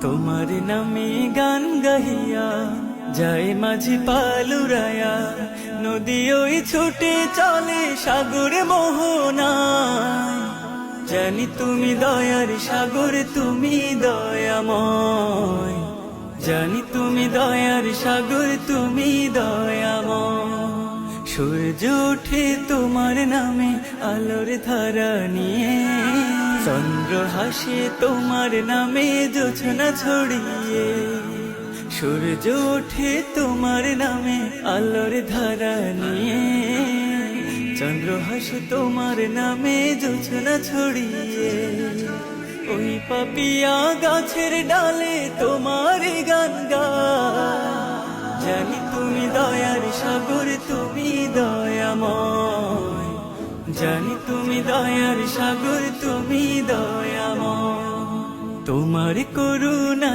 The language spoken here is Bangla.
তোমার নামে গান গাহিয়া যায় মাঝি পালুরায়া, নদী ওই ছুটে চলে সাগরে মোহনায়। জানি তুমি দয়ার সাগর, তুমি দয়াময়। জানি তুমি দয়ার সাগর, তুমি দয়াময়। সূর্য ওঠে তোমার নামে আলোর ধারা নিয়ে, চন্দ্র হাসে তোমার নামে জোছনা ছড়িয়ে। সূর্য ওঠে তোমার নামে আলোর ধারা নিয়ে, চন্দ্র হাসে তোমার নামে জোছনা ছড়িয়ে। ওই পাপিয়া গাছের ডালে তোমার গান গায়। জানি তুমি দয়ার সাগর, তুমি দয়াময়। জানি তুমি দয়ার সাগর, তুমি দয়াময়। তোমার করুণা